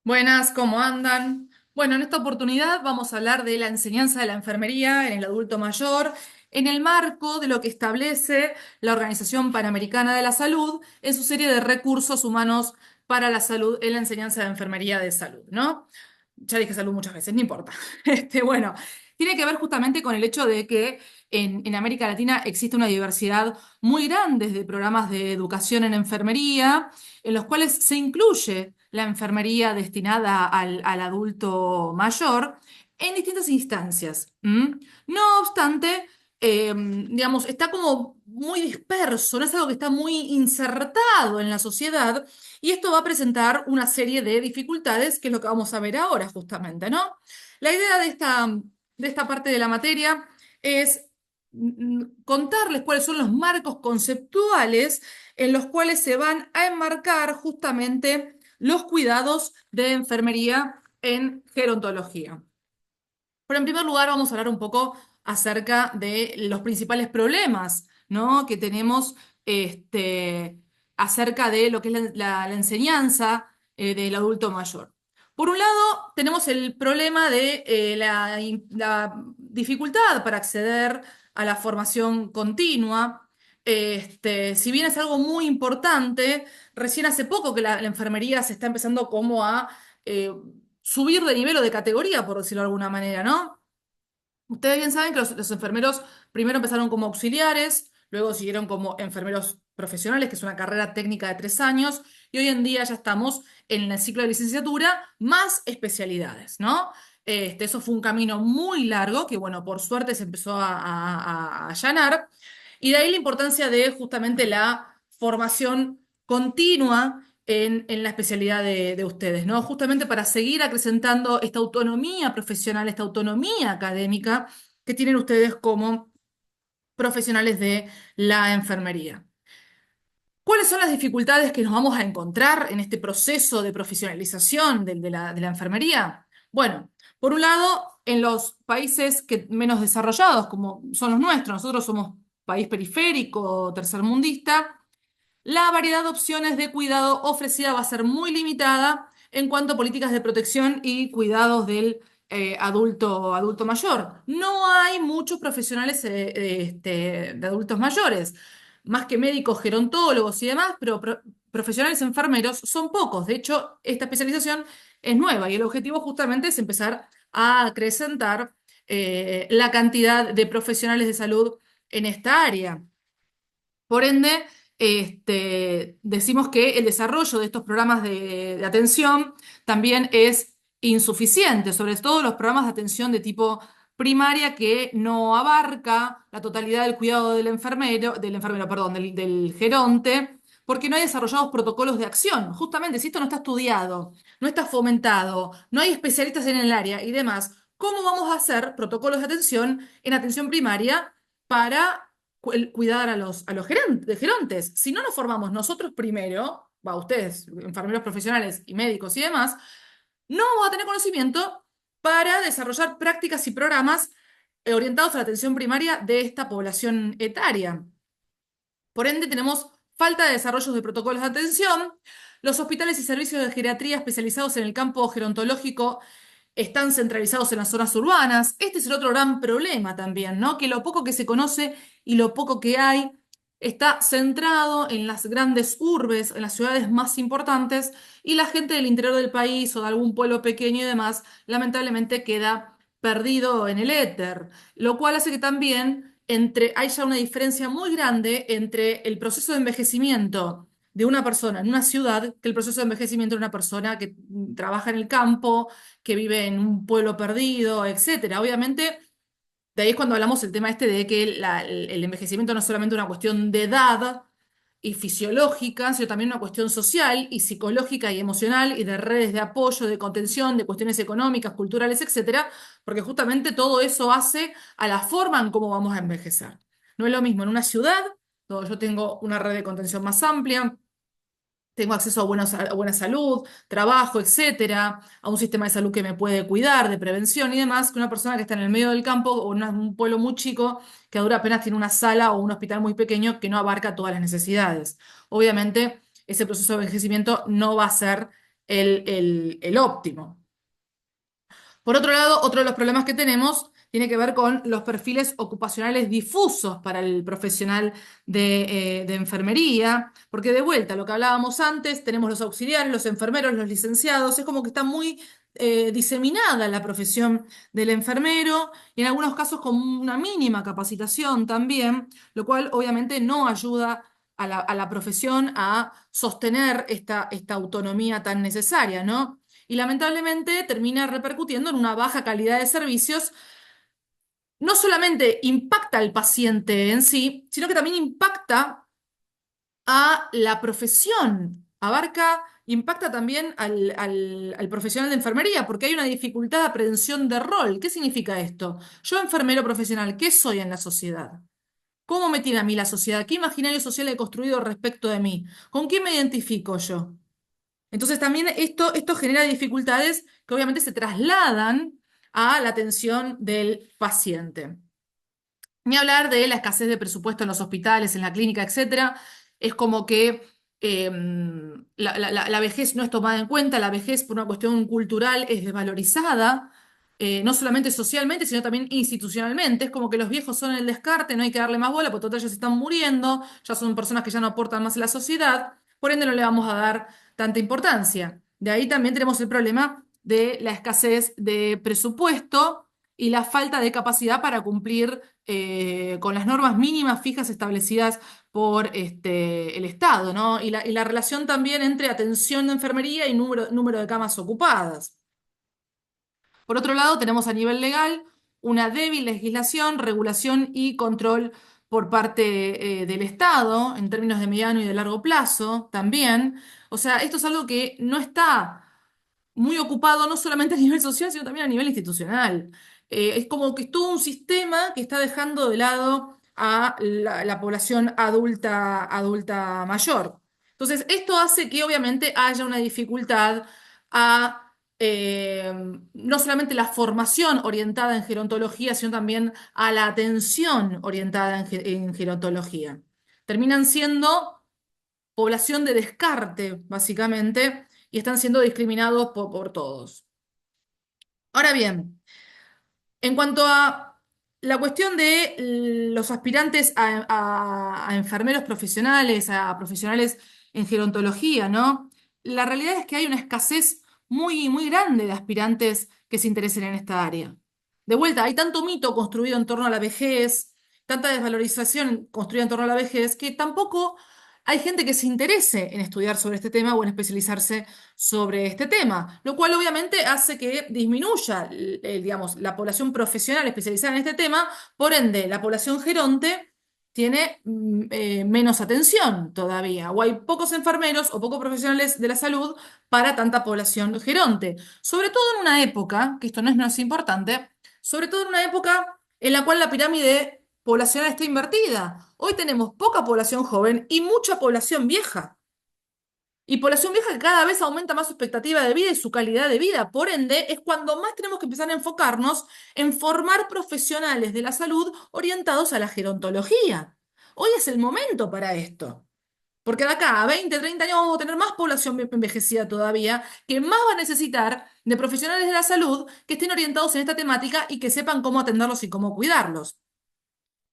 Buenas, ¿cómo andan? Bueno, en esta oportunidad vamos a hablar de la enseñanza de la enfermería en el adulto mayor en el marco de lo que establece la Organización Panamericana de la Salud en su serie de recursos humanos para la salud en la enseñanza de enfermería de salud, ¿no? Ya dije salud muchas veces, no importa. Bueno, tiene que ver justamente con el hecho de que en América Latina existe una diversidad muy grande de programas de educación en enfermería, en los cuales se incluye la enfermería destinada al adulto mayor en distintas instancias. ¿M? No obstante, digamos, está como muy disperso, no es algo que está muy insertado en la sociedad y esto va a presentar una serie de dificultades, que es lo que vamos a ver ahora justamente, ¿no? La idea de esta parte de la materia es contarles cuáles son los marcos conceptuales en los cuales se van a enmarcar justamente los cuidados de enfermería en gerontología. Pero en primer lugar vamos a hablar un poco acerca de los principales problemas, ¿no? que tenemos acerca de lo que es la enseñanza del adulto mayor. Por un lado, tenemos el problema de la dificultad para acceder a la formación continua. Si bien es algo muy importante, recién hace poco que la enfermería se está empezando como a eh, subir de nivel o de categoría, por decirlo de alguna manera, ¿no? Ustedes bien saben que los enfermeros primero empezaron como auxiliares, luego siguieron como enfermeros profesionales, que es una carrera técnica de 3 años, y hoy en día ya estamos en el ciclo de licenciatura más especialidades, ¿no? Eso fue un camino muy largo que, bueno, por suerte se empezó a allanar, y de ahí la importancia de justamente la formación continua en la especialidad de ustedes, ¿no? Justamente para seguir acrecentando esta autonomía profesional, esta autonomía académica que tienen ustedes como profesionales de la enfermería. ¿Cuáles son las dificultades que nos vamos a encontrar en este proceso de profesionalización de la enfermería? Bueno, por un lado, en los países menos desarrollados, como son los nuestros, nosotros somos país periférico, tercermundista, la variedad de opciones de cuidado ofrecida va a ser muy limitada en cuanto a políticas de protección y cuidados del adulto mayor. No hay muchos profesionales de adultos mayores, más que médicos, gerontólogos y demás, pero profesionales enfermeros son pocos. De hecho, esta especialización es nueva y el objetivo justamente es empezar a acrecentar la cantidad de profesionales de salud en esta área. Por ende, decimos que el desarrollo de estos programas de atención también es insuficiente, sobre todo los programas de atención de tipo primaria que no abarca la totalidad del cuidado del enfermero, perdón, del geronte, porque no hay desarrollados protocolos de acción. Justamente, si esto no está estudiado, no está fomentado, no hay especialistas en el área y demás, ¿cómo vamos a hacer protocolos de atención en atención primaria para cuidar a los gerontes? Si no nos formamos nosotros primero, va, ustedes, enfermeros profesionales y médicos y demás, no vamos a tener conocimiento para desarrollar prácticas y programas orientados a la atención primaria de esta población etaria. Por ende, tenemos falta de desarrollos de protocolos de atención. Los hospitales y servicios de geriatría especializados en el campo gerontológico están centralizados en las zonas urbanas. Este es el otro gran problema también, ¿no? Que lo poco que se conoce y lo poco que hay está centrado en las grandes urbes, en las ciudades más importantes, y la gente del interior del país o de algún pueblo pequeño y demás, lamentablemente queda perdido en el éter, lo cual hace que también haya una diferencia muy grande entre el proceso de envejecimiento de una persona en una ciudad que el proceso de envejecimiento de una persona que trabaja en el campo, que vive en un pueblo perdido, etcétera. Obviamente, de ahí es cuando hablamos el tema este de que el envejecimiento no es solamente una cuestión de edad y fisiológica, sino también una cuestión social y psicológica y emocional y de redes de apoyo, de contención, de cuestiones económicas, culturales, etcétera, porque justamente todo eso hace a la forma en cómo vamos a envejecer. No es lo mismo en una ciudad, donde yo tengo una red de contención más amplia, tengo acceso a buena salud, trabajo, etcétera, a un sistema de salud que me puede cuidar, de prevención y demás, que una persona que está en el medio del campo o en un pueblo muy chico, que a dura apenas tiene una sala o un hospital muy pequeño que no abarca todas las necesidades. Obviamente, ese proceso de envejecimiento no va a ser el óptimo. Por otro lado, otro de los problemas que tenemos tiene que ver con los perfiles ocupacionales difusos para el profesional de enfermería, porque de vuelta, lo que hablábamos antes, tenemos los auxiliares, los enfermeros, los licenciados, es como que está muy diseminada la profesión del enfermero y en algunos casos con una mínima capacitación también, lo cual obviamente no ayuda a la profesión a sostener esta autonomía tan necesaria, ¿no? Y lamentablemente termina repercutiendo en una baja calidad de servicios. No solamente impacta al paciente en sí, sino que también impacta a la profesión. Impacta también al profesional de enfermería, porque hay una dificultad de aprehensión de rol. ¿Qué significa esto? Yo, enfermero profesional, ¿qué soy en la sociedad? ¿Cómo me tiene a mí la sociedad? ¿Qué imaginario social he construido respecto de mí? ¿Con quién me identifico yo? Entonces también esto genera dificultades que obviamente se trasladan a la atención del paciente. Ni hablar de la escasez de presupuesto en los hospitales, en la clínica, etcétera. Es como que la vejez no es tomada en cuenta, la vejez por una cuestión cultural es desvalorizada, no solamente socialmente, sino también institucionalmente. Es como que los viejos son el descarte, no hay que darle más bola, porque total ya se están muriendo, ya son personas que ya no aportan más a la sociedad, por ende no le vamos a dar tanta importancia. De ahí también tenemos el problema de la escasez de presupuesto y la falta de capacidad para cumplir con las normas mínimas fijas establecidas por el Estado, ¿no? Y la relación también entre atención de enfermería y número de camas ocupadas. Por otro lado, tenemos a nivel legal una débil legislación, regulación y control por parte del Estado en términos de mediano y de largo plazo también. O sea, esto es algo que no está muy ocupado no solamente a nivel social, sino también a nivel institucional. Es como que es todo un sistema que está dejando de lado a la población adulta mayor. Entonces, esto hace que obviamente haya una dificultad a no solamente la formación orientada en gerontología, sino también a la atención orientada en gerontología. Terminan siendo población de descarte, básicamente, y están siendo discriminados por todos. Ahora bien, en cuanto a la cuestión de los aspirantes a enfermeros profesionales, a profesionales en gerontología, ¿no? La realidad es que hay una escasez muy grande de aspirantes que se interesen en esta área. De vuelta, hay tanto mito construido en torno a la vejez, tanta desvalorización construida en torno a la vejez, que tampoco hay gente que se interese en estudiar sobre este tema o en especializarse sobre este tema, lo cual obviamente hace que disminuya, digamos, la población profesional especializada en este tema, por ende, la población geronte tiene menos atención todavía, o hay pocos enfermeros o pocos profesionales de la salud para tanta población geronte, sobre todo en una época, que esto no es menos importante, sobre todo en una época en la cual la pirámide poblacional está invertida. Hoy tenemos poca población joven y mucha población vieja. Y población vieja que cada vez aumenta más su expectativa de vida y su calidad de vida. Por ende, es cuando más tenemos que empezar a enfocarnos en formar profesionales de la salud orientados a la gerontología. Hoy es el momento para esto. Porque de acá a 20, 30 años vamos a tener más población envejecida todavía, que más va a necesitar de profesionales de la salud que estén orientados en esta temática y que sepan cómo atenderlos y cómo cuidarlos.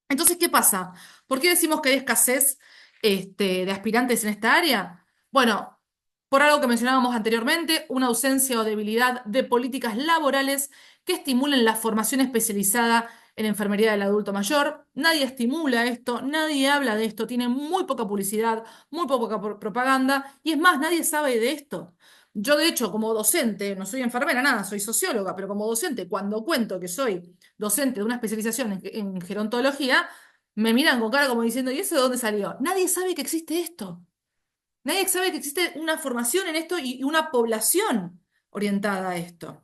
Entonces, ¿qué pasa? ¿Por qué decimos que hay escasez de aspirantes en esta área? Bueno, por algo que mencionábamos anteriormente, una ausencia o debilidad de políticas laborales que estimulen la formación especializada en enfermería del adulto mayor. Nadie estimula esto, nadie habla de esto, tiene muy poca publicidad, muy poca propaganda y es más, nadie sabe de esto. Yo, de hecho, como docente, no soy enfermera, nada, soy socióloga, pero como docente, cuando cuento que soy docente de una especialización en gerontología, me miran con cara como diciendo, ¿y eso de dónde salió? Nadie sabe que existe esto. Nadie sabe que existe una formación en esto y una población orientada a esto.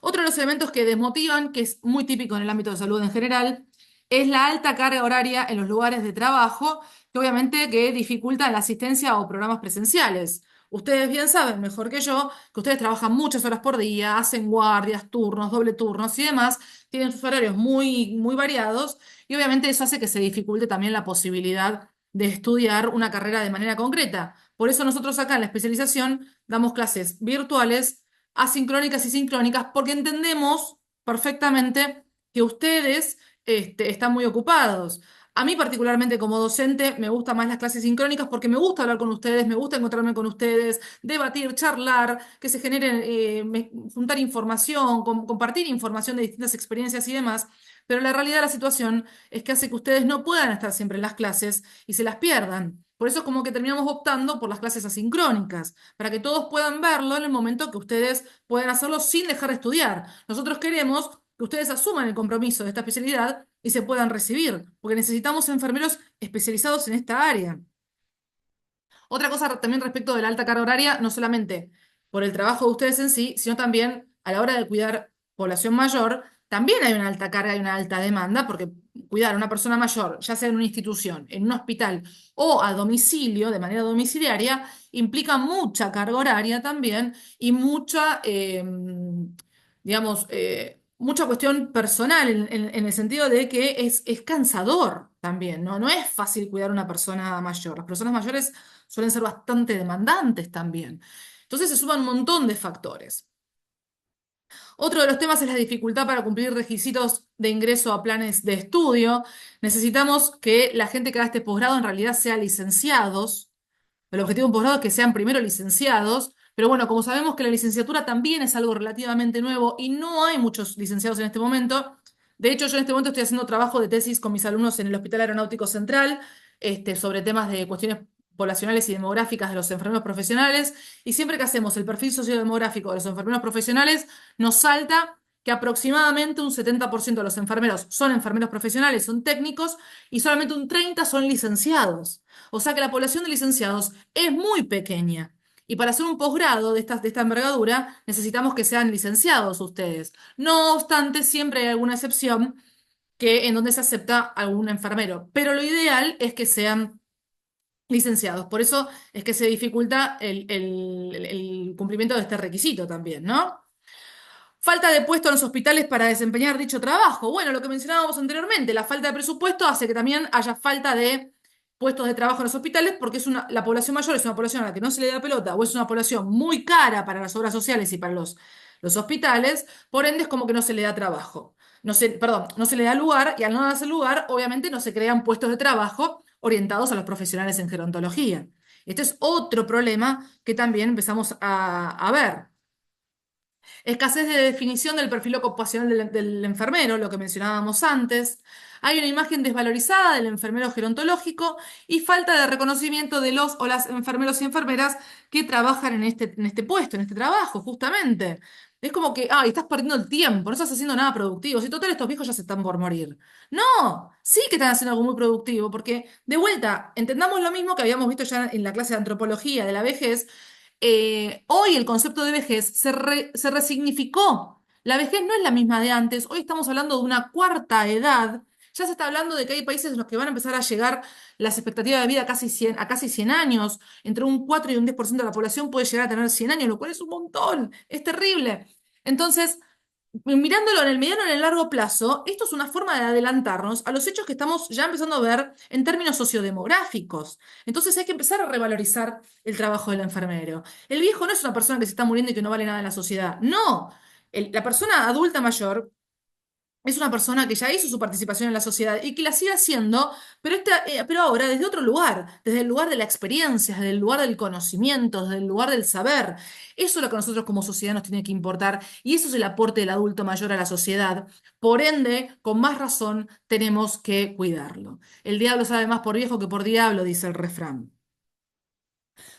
Otro de los elementos que desmotivan, que es muy típico en el ámbito de salud en general, es la alta carga horaria en los lugares de trabajo, que obviamente que dificulta la asistencia o programas presenciales. Ustedes bien saben, mejor que yo, que ustedes trabajan muchas horas por día, hacen guardias, turnos, doble turnos y demás, tienen sus horarios muy variados y obviamente eso hace que se dificulte también la posibilidad de estudiar una carrera de manera concreta. Por eso nosotros acá en la especialización damos clases virtuales, asincrónicas y sincrónicas, porque entendemos perfectamente que ustedes están muy ocupados. A mí particularmente como docente me gustan más las clases sincrónicas porque me gusta hablar con ustedes, me gusta encontrarme con ustedes, debatir, charlar, que se genere, juntar información, compartir información de distintas experiencias y demás. Pero la realidad de la situación es que hace que ustedes no puedan estar siempre en las clases y se las pierdan. Por eso es como que terminamos optando por las clases asincrónicas, para que todos puedan verlo en el momento que ustedes puedan hacerlo sin dejar de estudiar. Nosotros queremos que ustedes asuman el compromiso de esta especialidad y se puedan recibir, porque necesitamos enfermeros especializados en esta área. Otra cosa también respecto de la alta carga horaria, no solamente por el trabajo de ustedes en sí, sino también a la hora de cuidar población mayor, también hay una alta carga y una alta demanda, porque cuidar a una persona mayor, ya sea en una institución, en un hospital o a domicilio, de manera domiciliaria, implica mucha carga horaria también y mucha, digamos, mucha cuestión personal en el sentido de que es cansador también, ¿no? No es fácil cuidar a una persona mayor. Las personas mayores suelen ser bastante demandantes también. Entonces se suman un montón de factores. Otro de los temas es la dificultad para cumplir requisitos de ingreso a planes de estudio. Necesitamos que la gente que haga este posgrado en realidad sea licenciados. El objetivo de un posgrado es que sean primero licenciados, pero bueno, como sabemos que la licenciatura también es algo relativamente nuevo y no hay muchos licenciados en este momento. De hecho, yo en este momento estoy haciendo trabajo de tesis con mis alumnos en el Hospital Aeronáutico Central, sobre temas de cuestiones poblacionales y demográficas de los enfermeros profesionales. Y siempre que hacemos el perfil sociodemográfico de los enfermeros profesionales, nos salta que aproximadamente un 70% de los enfermeros son enfermeros profesionales, son técnicos, y solamente un 30% son licenciados. O sea que la población de licenciados es muy pequeña. Y para hacer un posgrado de esta envergadura, necesitamos que sean licenciados ustedes. No obstante, siempre hay alguna excepción que en donde se acepta algún enfermero. Pero lo ideal es que sean licenciados. Por eso es que se dificulta el cumplimiento de este requisito también, ¿no? Falta de puesto en los hospitales para desempeñar dicho trabajo. Bueno, lo que mencionábamos anteriormente, la falta de presupuesto hace que también haya falta de puestos de trabajo en los hospitales porque la población mayor es una población a la que no se le da pelota o es una población muy cara para las obras sociales y para los hospitales, por ende es como que no se le da trabajo. No se, perdón, no se le da lugar y al no darse lugar, obviamente no se crean puestos de trabajo orientados a los profesionales en gerontología. Este es otro problema que también empezamos a ver. Escasez de definición del perfil ocupacional del enfermero, lo que mencionábamos antes. Hay una imagen desvalorizada del enfermero gerontológico y falta de reconocimiento de los o las enfermeros y enfermeras que trabajan en este puesto, en este trabajo, justamente. Es como que, ay, estás perdiendo el tiempo, no estás haciendo nada productivo. Si total estos viejos ya se están por morir. No, sí que están haciendo algo muy productivo, porque de vuelta, entendamos lo mismo que habíamos visto ya en la clase de antropología de la vejez. Hoy el concepto de vejez se resignificó. La vejez no es la misma de antes. Hoy estamos hablando de una cuarta edad. Ya se está hablando de que hay países en los que van a empezar a llegar las expectativas de vida a casi 100 años. Entre un 4 y un 10% de la población puede llegar a tener 100 años, lo cual es un montón. Es terrible. Entonces, mirándolo en el mediano y en el largo plazo, esto es una forma de adelantarnos a los hechos que estamos ya empezando a ver en términos sociodemográficos. Entonces hay que empezar a revalorizar el trabajo del enfermero. El viejo no es una persona que se está muriendo y que no vale nada en la sociedad. No, la persona adulta mayor es una persona que ya hizo su participación en la sociedad y que la sigue haciendo, pero ahora desde otro lugar, desde el lugar de la experiencia, desde el lugar del conocimiento, desde el lugar del saber. Eso es lo que a nosotros como sociedad nos tiene que importar y eso es el aporte del adulto mayor a la sociedad. Por ende, con más razón, tenemos que cuidarlo. El diablo sabe más por viejo que por diablo, dice el refrán.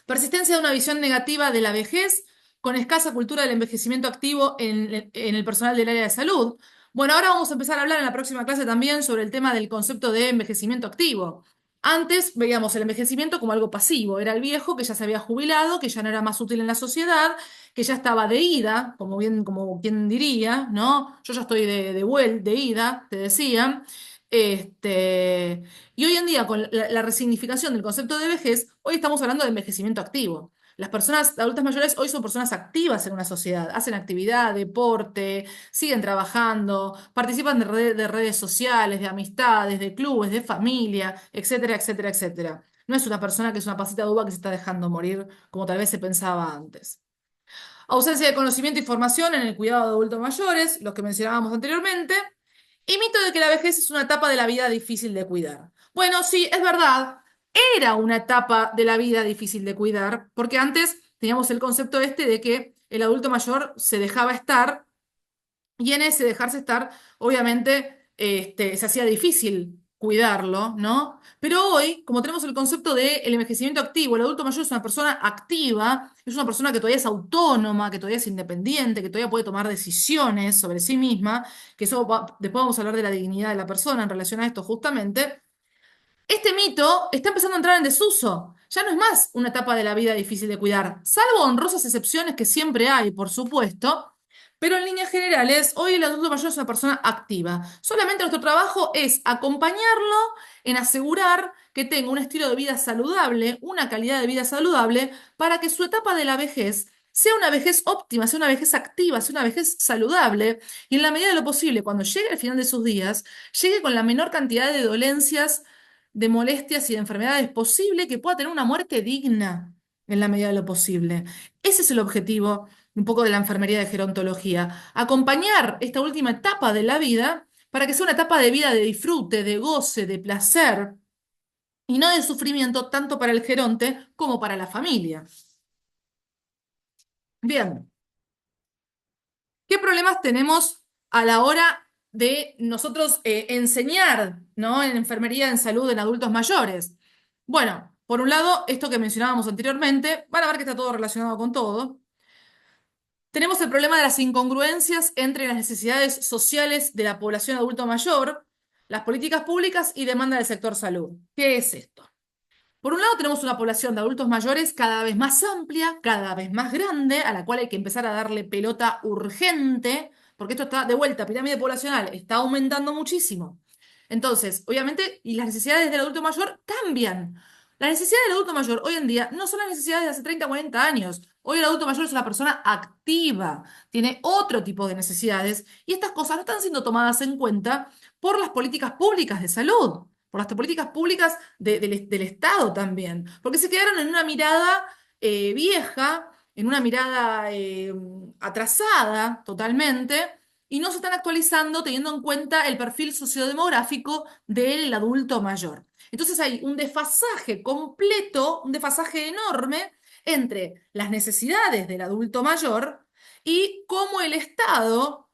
Persistencia de una visión negativa de la vejez con escasa cultura del envejecimiento activo en el personal del área de salud. Bueno, ahora vamos a empezar a hablar en la próxima clase también sobre el tema del concepto de envejecimiento activo. Antes veíamos el envejecimiento como algo pasivo, era el viejo que ya se había jubilado, que ya no era más útil en la sociedad, que ya estaba de ida, como bien, como quien diría, ¿no? Yo ya estoy de ida, te decía. Este, y hoy en día, con la resignificación del concepto de vejez, hoy estamos hablando de envejecimiento activo. Las personas adultas mayores hoy son personas activas en una sociedad, hacen actividad, deporte, siguen trabajando, participan de redes sociales, de amistades, de clubes, de familia, etcétera, etcétera, etcétera. No es una persona que es una pasita de uva que se está dejando morir, como tal vez se pensaba antes. Ausencia de conocimiento y formación en el cuidado de adultos mayores, los que mencionábamos anteriormente. Y mito de que la vejez es una etapa de la vida difícil de cuidar. Bueno, sí, es verdad. Era una etapa de la vida difícil de cuidar, porque antes teníamos el concepto este de que el adulto mayor se dejaba estar y en ese dejarse estar, obviamente, se hacía difícil cuidarlo, ¿no? Pero hoy, como tenemos el concepto del envejecimiento activo, el adulto mayor es una persona activa, es una persona que todavía es autónoma, que todavía es independiente, que todavía puede tomar decisiones sobre sí misma, que eso después vamos a hablar de la dignidad de la persona en relación a esto justamente. Este mito está empezando a entrar en desuso. Ya no es más una etapa de la vida difícil de cuidar, salvo honrosas excepciones que siempre hay, por supuesto. Pero en líneas generales, hoy el adulto mayor es una persona activa. Solamente nuestro trabajo es acompañarlo en asegurar que tenga un estilo de vida saludable, una calidad de vida saludable, para que su etapa de la vejez sea una vejez óptima, sea una vejez activa, sea una vejez saludable. Y en la medida de lo posible, cuando llegue al final de sus días, llegue con la menor cantidad de dolencias, de molestias y de enfermedades posible, que pueda tener una muerte digna en la medida de lo posible. Ese es el objetivo un poco de la enfermería de gerontología, acompañar esta última etapa de la vida para que sea una etapa de vida de disfrute, de goce, de placer y no de sufrimiento tanto para el geronte como para la familia. Bien, ¿qué problemas tenemos a la hora de nosotros enseñar, ¿no? En enfermería en salud en adultos mayores? Bueno, por un lado, esto que mencionábamos anteriormente, van a ver que está todo relacionado con todo. Tenemos el problema de las incongruencias entre las necesidades sociales de la población adulto mayor, las políticas públicas y demanda del sector salud. ¿Qué es esto? Por un lado, tenemos una población de adultos mayores cada vez más amplia, cada vez más grande, a la cual hay que empezar a darle pelota urgente, porque esto está de vuelta, pirámide poblacional, está aumentando muchísimo. Entonces, obviamente, y las necesidades del adulto mayor cambian. Las necesidades del adulto mayor hoy en día no son las necesidades de hace 30, 40 años. Hoy el adulto mayor es una persona activa, tiene otro tipo de necesidades y estas cosas no están siendo tomadas en cuenta por las políticas públicas de salud, por las políticas públicas del Estado también, porque se quedaron en una mirada vieja, en una mirada atrasada totalmente, y no se están actualizando teniendo en cuenta el perfil sociodemográfico del adulto mayor. Entonces hay un desfasaje completo, un desfasaje enorme entre las necesidades del adulto mayor y cómo el Estado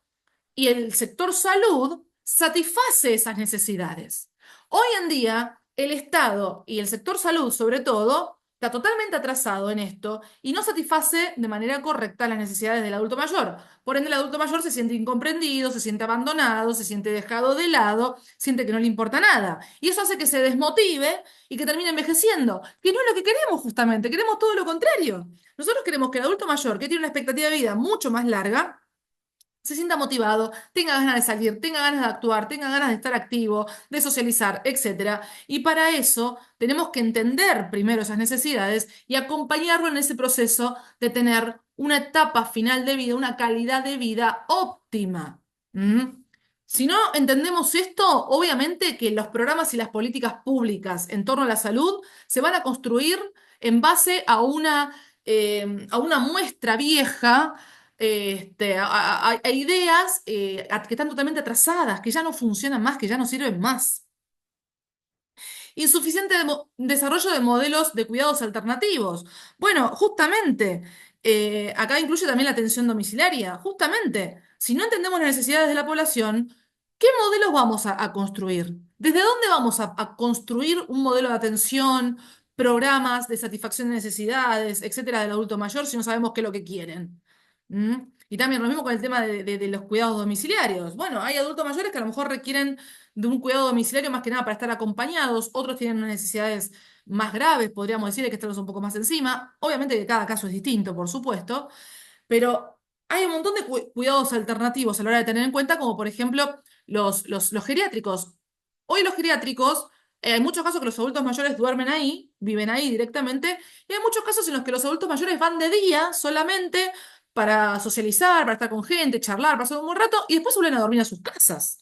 y el sector salud satisface esas necesidades. Hoy en día, el Estado y el sector salud, sobre todo, está totalmente atrasado en esto y no satisface de manera correcta las necesidades del adulto mayor. Por ende, el adulto mayor se siente incomprendido, se siente abandonado, se siente dejado de lado, siente que no le importa nada. Y eso hace que se desmotive y que termine envejeciendo, que no es lo que queremos justamente, queremos todo lo contrario. Nosotros queremos que el adulto mayor, que tiene una expectativa de vida mucho más larga, se sienta motivado, tenga ganas de salir, tenga ganas de actuar, tenga ganas de estar activo, de socializar, etcétera. Y para eso tenemos que entender primero esas necesidades y acompañarlo en ese proceso de tener una etapa final de vida, una calidad de vida óptima. ¿Mm? Si no entendemos esto, obviamente que los programas y las políticas públicas en torno a la salud se van a construir en base a una muestra vieja, a ideas que están totalmente atrasadas, que ya no funcionan más, que ya no sirven más. Insuficiente desarrollo de modelos de cuidados alternativos. Bueno, justamente, acá incluye también la atención domiciliaria. Justamente, si no entendemos las necesidades de la población, ¿qué modelos vamos a construir? ¿Desde dónde vamos a construir un modelo de atención, programas de satisfacción de necesidades, etcétera, del adulto mayor si no sabemos qué es lo que quieren? ¿Mm? Y también lo mismo con el tema de los cuidados domiciliarios. Bueno, hay adultos mayores que a lo mejor requieren de un cuidado domiciliario más que nada para estar acompañados, otros tienen unas necesidades más graves, podríamos decir, hay que estarlos un poco más encima. Obviamente que cada caso es distinto, por supuesto, pero hay un montón de cuidados alternativos a la hora de tener en cuenta, como por ejemplo los geriátricos. Hoy los geriátricos, hay muchos casos que los adultos mayores duermen ahí, viven ahí directamente, y hay muchos casos en los que los adultos mayores van de día solamente para socializar, para estar con gente, charlar, pasar un buen rato, y después vuelven a dormir a sus casas.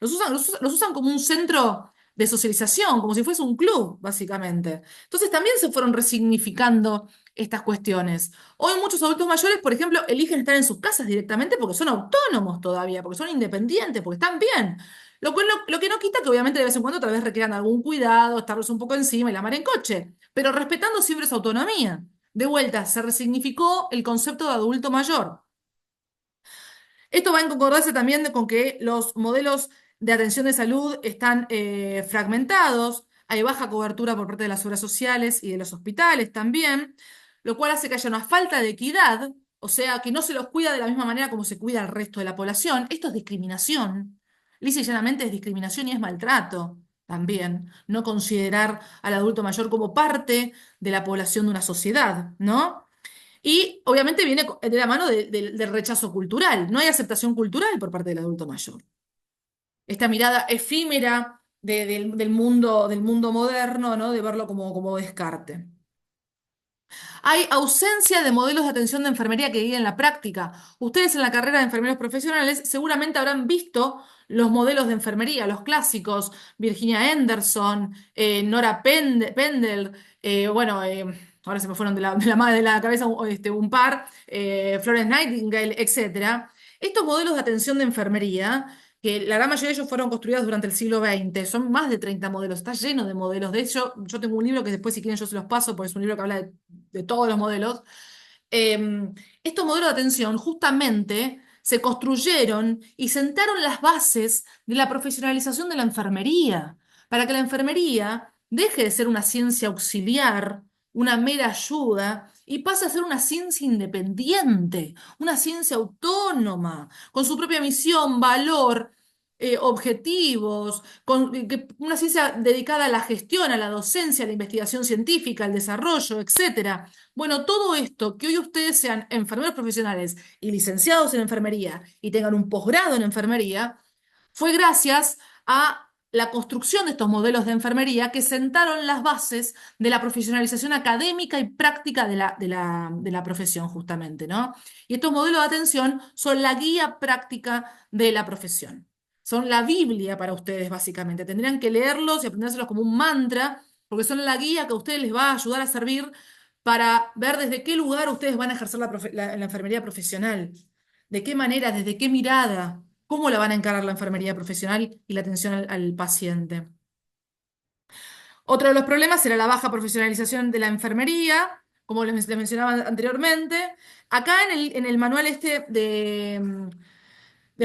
Los usan como un centro de socialización, como si fuese un club, básicamente. Entonces también se fueron resignificando estas cuestiones. Hoy muchos adultos mayores, por ejemplo, eligen estar en sus casas directamente porque son autónomos todavía, porque son independientes, porque están bien. Lo que no quita que obviamente de vez en cuando tal vez requieran algún cuidado, estarlos un poco encima y la mar en coche, pero respetando siempre su autonomía. De vuelta, se resignificó el concepto de adulto mayor. Esto va en concordancia también con que los modelos de atención de salud están fragmentados, hay baja cobertura por parte de las obras sociales y de los hospitales también, lo cual hace que haya una falta de equidad, o sea, que no se los cuida de la misma manera como se cuida al resto de la población. Esto es discriminación. Lisa y llanamente es discriminación y es maltrato también, no considerar al adulto mayor como parte de la población de una sociedad, ¿no? Y obviamente viene de la mano del rechazo cultural. No hay aceptación cultural por parte del adulto mayor. Esta mirada efímera del mundo moderno, ¿no? De verlo como descarte. Hay ausencia de modelos de atención de enfermería que guíen la práctica. Ustedes en la carrera de enfermeros profesionales seguramente habrán visto los modelos de enfermería, los clásicos, Virginia Henderson, Nora Pendel, bueno, ahora se me fueron de la cabeza un par, Florence Nightingale, etcétera. Estos modelos de atención de enfermería, que la gran mayoría de ellos fueron construidos durante el siglo XX, son más de 30 modelos, está lleno de modelos. De hecho, yo tengo un libro que después, si quieren, yo se los paso, porque es un libro que habla de todos los modelos. Estos modelos de atención justamente se construyeron y sentaron las bases de la profesionalización de la enfermería, para que la enfermería deje de ser una ciencia auxiliar, una mera ayuda, y pase a ser una ciencia independiente, una ciencia autónoma, con su propia misión, valor, objetivos, una ciencia dedicada a la gestión, a la docencia, a la investigación científica, al desarrollo, etcétera. Bueno, todo esto, que hoy ustedes sean enfermeros profesionales y licenciados en enfermería y tengan un posgrado en enfermería, fue gracias a la construcción de estos modelos de enfermería que sentaron las bases de la profesionalización académica y práctica de la profesión, justamente, ¿no? Y estos modelos de atención son la guía práctica de la profesión. Son la Biblia para ustedes, básicamente. Tendrían que leerlos y aprendérselos como un mantra, porque son la guía que a ustedes les va a ayudar a servir para ver desde qué lugar ustedes van a ejercer la enfermería profesional, de qué manera, desde qué mirada, cómo la van a encarar la enfermería profesional y la atención al paciente. Otro de los problemas era la baja profesionalización de la enfermería, como les mencionaba anteriormente. Acá en el manual este de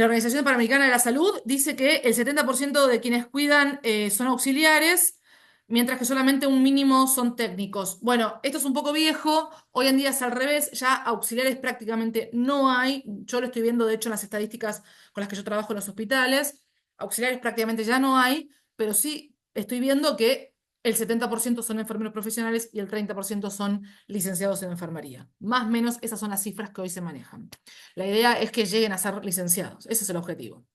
la Organización Panamericana de la Salud dice que el 70% de quienes cuidan son auxiliares, mientras que solamente un mínimo son técnicos. Bueno, esto es un poco viejo, hoy en día es al revés, ya auxiliares prácticamente no hay. Yo lo estoy viendo, de hecho, en las estadísticas con las que yo trabajo en los hospitales. Auxiliares prácticamente ya no hay, pero sí estoy viendo que el 70% son enfermeros profesionales y el 30% son licenciados en enfermería. Más o menos esas son las cifras que hoy se manejan. La idea es que lleguen a ser licenciados. Ese es el objetivo.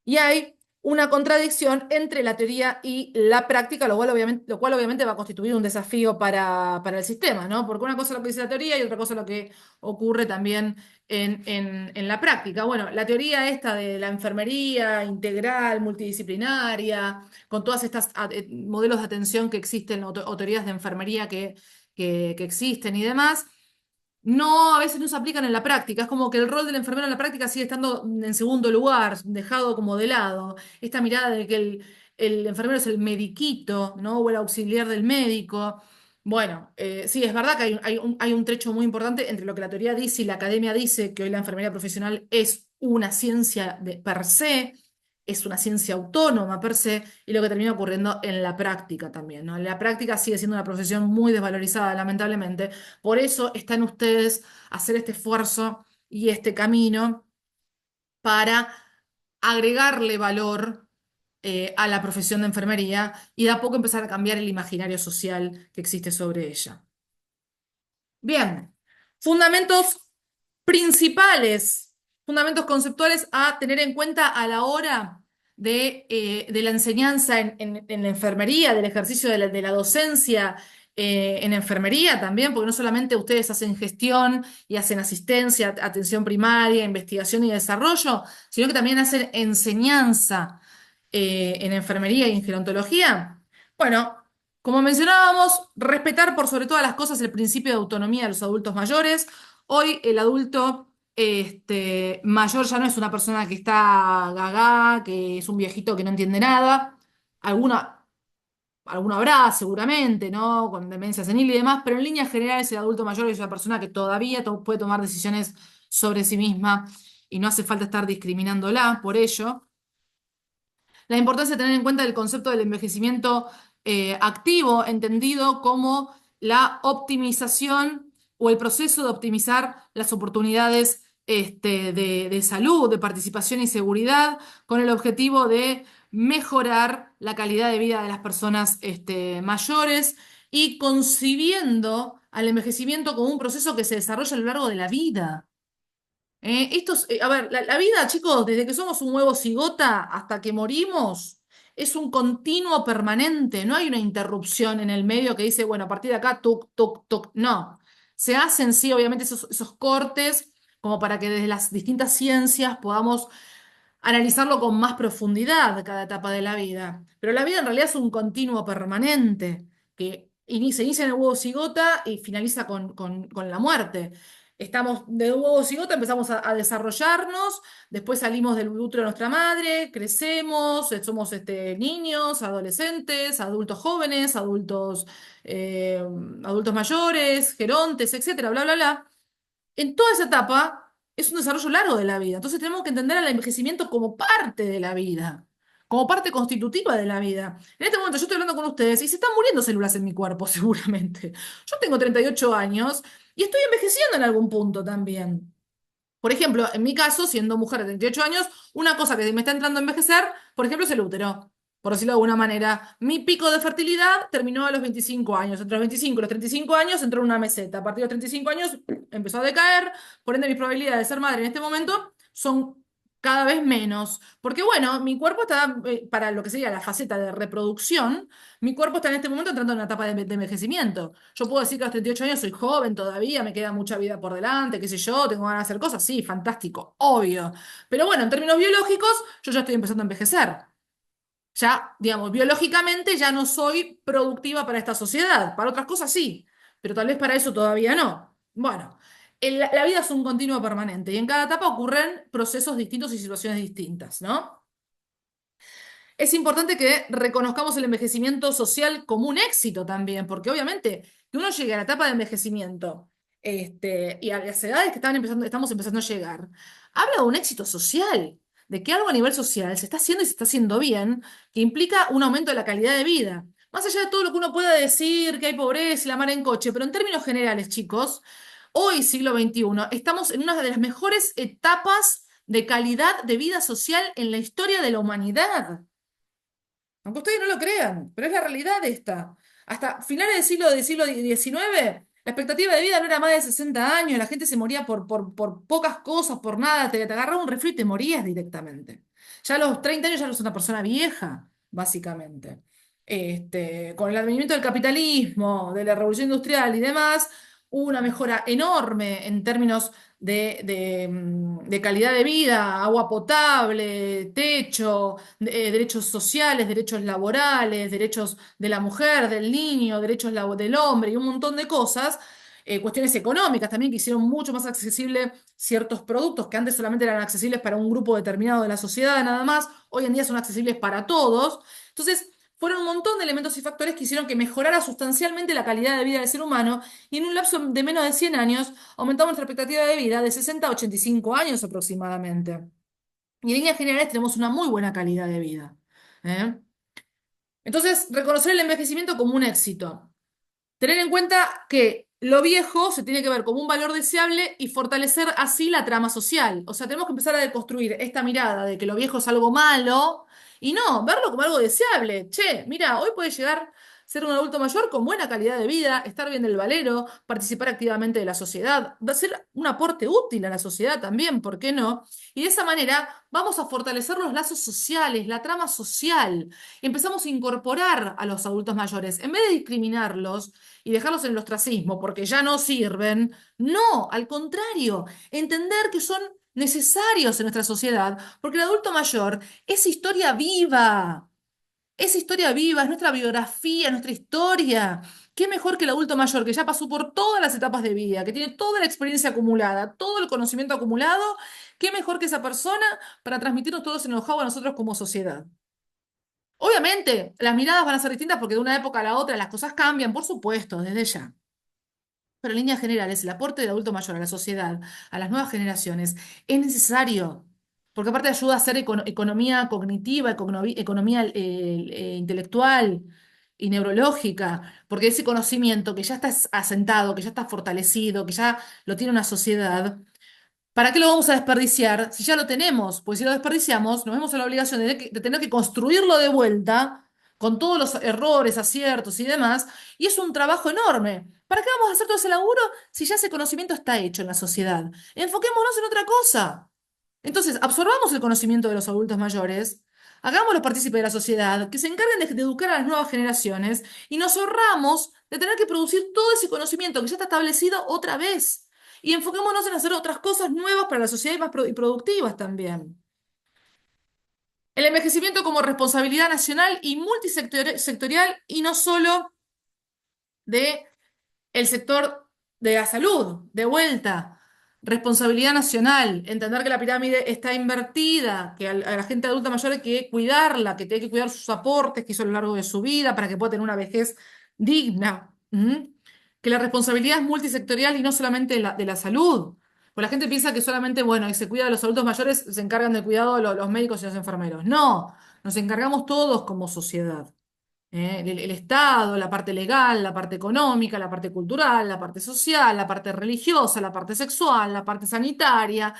Y hay una contradicción entre la teoría y la práctica, lo cual obviamente va a constituir un desafío para el sistema, ¿no? Porque una cosa es lo que dice la teoría y otra cosa es lo que ocurre también en la práctica. Bueno, la teoría esta de la enfermería integral, multidisciplinaria, con todas estas modelos de atención que existen o teorías de enfermería que existen y demás no, a veces no se aplican en la práctica. Es como que el rol del enfermero en la práctica sigue estando en segundo lugar, dejado como de lado. Esta mirada de que el enfermero es el mediquito, ¿no? O el auxiliar del médico. Bueno, sí, es verdad que hay un trecho muy importante entre lo que la teoría dice y la academia dice, que hoy la enfermería profesional es una ciencia per se, es una ciencia autónoma per se, y lo que termina ocurriendo en la práctica también, ¿no? En la práctica sigue siendo una profesión muy desvalorizada, lamentablemente. Por eso están ustedes a hacer este esfuerzo y este camino para agregarle valor a la profesión de enfermería y de a poco empezar a cambiar el imaginario social que existe sobre ella. Bien, fundamentos principales, fundamentos conceptuales a tener en cuenta a la hora de la enseñanza en la enfermería, del ejercicio de la docencia en enfermería también, porque no solamente ustedes hacen gestión y hacen asistencia, atención primaria, investigación y desarrollo, sino que también hacen enseñanza. en enfermería y en gerontología? Bueno, como mencionábamos, respetar por sobre todas las cosas el principio de autonomía de los adultos mayores. Hoy el adulto mayor ya no es una persona que está gaga, que es un viejito que no entiende nada. Alguna, alguno habrá seguramente, ¿no? Con demencia senil y demás, pero en líneas generales el adulto mayor es una persona que todavía puede tomar decisiones sobre sí misma y no hace falta estar discriminándola por ello. La importancia de tener en cuenta el concepto del envejecimiento activo, entendido como la optimización o el proceso de optimizar las oportunidades de salud, de participación y seguridad, con el objetivo de mejorar la calidad de vida de las personas mayores y concibiendo al envejecimiento como un proceso que se desarrolla a lo largo de la vida. A ver, la vida, chicos, desde que somos un huevo cigota hasta que morimos, es un continuo permanente. No hay una interrupción en el medio que dice, bueno, a partir de acá, tuc, tuc, tuc. No. Se hacen, sí, obviamente, esos cortes, como para que desde las distintas ciencias podamos analizarlo con más profundidad cada etapa de la vida. Pero la vida en realidad es un continuo permanente que se inicia en el huevo cigota y finaliza con la muerte. Estamos de huevo cigota, empezamos a desarrollarnos, después salimos del útero de nuestra madre, crecemos, somos niños, adolescentes, adultos jóvenes, eh, adultos mayores, gerontes, etcétera, bla, bla, bla. En toda esa etapa es un desarrollo largo de la vida. Entonces tenemos que entender al envejecimiento como parte de la vida, como parte constitutiva de la vida. En este momento yo estoy hablando con ustedes y se están muriendo células en mi cuerpo, seguramente. Yo tengo 38 años y estoy envejeciendo en algún punto también. Por ejemplo, en mi caso, siendo mujer de 38 años, una cosa que me está entrando a envejecer, por ejemplo, es el útero. Por decirlo de alguna manera, mi pico de fertilidad terminó a los 25 años. Entre los 25 y los 35 años entró en una meseta. A partir de los 35 años empezó a decaer. Por ende, mis probabilidades de ser madre en este momento son cada vez menos. Porque, bueno, mi cuerpo está, para lo que sería la faceta de reproducción, mi cuerpo está en este momento entrando en una etapa de envejecimiento. Yo puedo decir que a los 38 años soy joven todavía, me queda mucha vida por delante, qué sé yo, tengo ganas de hacer cosas, sí, fantástico, obvio. Pero bueno, en términos biológicos, yo ya estoy empezando a envejecer. Ya, digamos, biológicamente ya no soy productiva para esta sociedad. Para otras cosas sí, pero tal vez para eso todavía no. Bueno, la vida es un continuo permanente y en cada etapa ocurren procesos distintos y situaciones distintas, ¿no? Es importante que reconozcamos el envejecimiento social como un éxito también, porque obviamente que uno llegue a la etapa de envejecimiento y a las edades que estamos empezando a llegar, habla de un éxito social, de que algo a nivel social se está haciendo y se está haciendo bien, que implica un aumento de la calidad de vida. Más allá de todo lo que uno pueda decir, que hay pobreza y la mar en coche, pero en términos generales, chicos, hoy, siglo XXI, estamos en una de las mejores etapas de calidad de vida social en la historia de la humanidad. Aunque ustedes no lo crean, pero es la realidad esta. Hasta finales del siglo XIX, la expectativa de vida no era más de 60 años, la gente se moría por pocas cosas, por nada, te agarraba un resfriado y te morías directamente. Ya a los 30 años ya eres una persona vieja, básicamente. Con el advenimiento del capitalismo, de la revolución industrial y demás, hubo una mejora enorme en términos de calidad de vida, agua potable, techo, derechos sociales, derechos laborales, derechos de la mujer, del niño, derechos del hombre y un montón de cosas. Cuestiones económicas también que hicieron mucho más accesible ciertos productos que antes solamente eran accesibles para un grupo determinado de la sociedad nada más, hoy en día son accesibles para todos. Entonces, fueron un montón de elementos y factores que hicieron que mejorara sustancialmente la calidad de vida del ser humano y en un lapso de menos de 100 años aumentamos nuestra expectativa de vida de 60 a 85 años aproximadamente. Y en líneas generales tenemos una muy buena calidad de vida. ¿eh? Entonces, reconocer el envejecimiento como un éxito. Tener en cuenta que lo viejo se tiene que ver como un valor deseable y fortalecer así la trama social. O sea, tenemos que empezar a deconstruir esta mirada de que lo viejo es algo malo y no, verlo como algo deseable. Che, mira, hoy puedes llegar a ser un adulto mayor con buena calidad de vida, estar bien del valero, participar activamente de la sociedad, va a ser un aporte útil a la sociedad también, ¿por qué no? Y de esa manera vamos a fortalecer los lazos sociales, la trama social. Empezamos a incorporar a los adultos mayores. En vez de discriminarlos, y dejarlos en el ostracismo porque ya no sirven. No, al contrario, entender que son necesarios en nuestra sociedad, porque el adulto mayor es historia viva. Es historia viva, es nuestra biografía, es nuestra historia. ¿Qué mejor que el adulto mayor que ya pasó por todas las etapas de vida, que tiene toda la experiencia acumulada, todo el conocimiento acumulado? ¿Qué mejor que esa persona para transmitirnos todo ese know-how a nosotros como sociedad? Obviamente, las miradas van a ser distintas porque de una época a la otra las cosas cambian, por supuesto, desde ya. Pero en líneas generales, el aporte del adulto mayor a la sociedad, a las nuevas generaciones, es necesario, porque aparte ayuda a hacer economía cognitiva, economía intelectual y neurológica, porque ese conocimiento que ya está asentado, que ya está fortalecido, que ya lo tiene una sociedad, ¿para qué lo vamos a desperdiciar si ya lo tenemos? Pues si lo desperdiciamos, nos vemos en la obligación de tener que construirlo de vuelta con todos los errores, aciertos y demás, y es un trabajo enorme. ¿Para qué vamos a hacer todo ese laburo si ya ese conocimiento está hecho en la sociedad? Enfoquémonos en otra cosa. Entonces, absorbamos el conocimiento de los adultos mayores, hagámoslos partícipes de la sociedad, que se encarguen de educar a las nuevas generaciones y nos ahorramos de tener que producir todo ese conocimiento que ya está establecido otra vez. Y enfoquémonos en hacer otras cosas nuevas para la sociedad y más y productivas también. El envejecimiento como responsabilidad nacional y multisectorial y no solo de el sector de la salud, de vuelta, responsabilidad nacional, entender que la pirámide está invertida, que a la gente adulta mayor hay que cuidarla, que tiene que cuidar sus aportes que hizo a lo largo de su vida para que pueda tener una vejez digna. ¿M? Que la responsabilidad es multisectorial y no solamente de la salud. Pues la gente piensa que solamente, bueno, y se cuida de los adultos mayores, se encargan del cuidado de los médicos y los enfermeros. No, nos encargamos todos como sociedad. El Estado, la parte legal, la parte económica, la parte cultural, la parte social, la parte religiosa, la parte sexual, la parte sanitaria,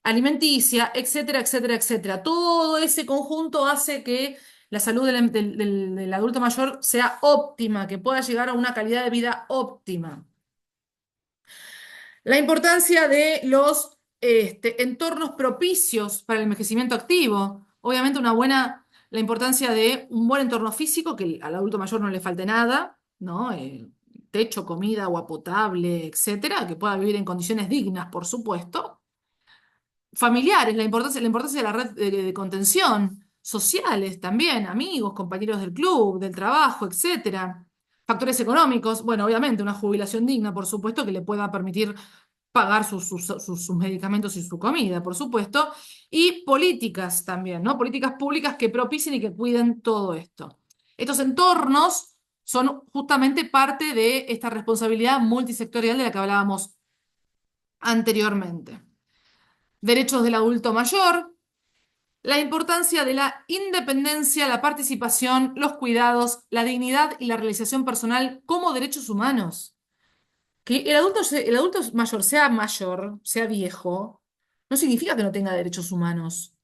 alimenticia, etcétera, etcétera, etcétera. Todo ese conjunto hace que la salud del adulto mayor sea óptima, que pueda llegar a una calidad de vida óptima. La importancia de los entornos propicios para el envejecimiento activo. Obviamente la importancia de un buen entorno físico, que al adulto mayor no le falte nada, ¿no? Techo, comida, agua potable, etcétera, que pueda vivir en condiciones dignas, por supuesto. Familiares, la importancia de la red de contención, sociales también, amigos, compañeros del club, del trabajo, etcétera. Factores económicos, bueno, obviamente una jubilación digna, por supuesto, que le pueda permitir pagar sus medicamentos y su comida, por supuesto, y políticas también, ¿no? Políticas públicas que propicien y que cuiden todo esto. Estos entornos son justamente parte de esta responsabilidad multisectorial de la que hablábamos anteriormente. Derechos del adulto mayor, la importancia de la independencia, la participación, los cuidados, la dignidad y la realización personal como derechos humanos. Que el adulto mayor, sea viejo, no significa que no tenga derechos humanos,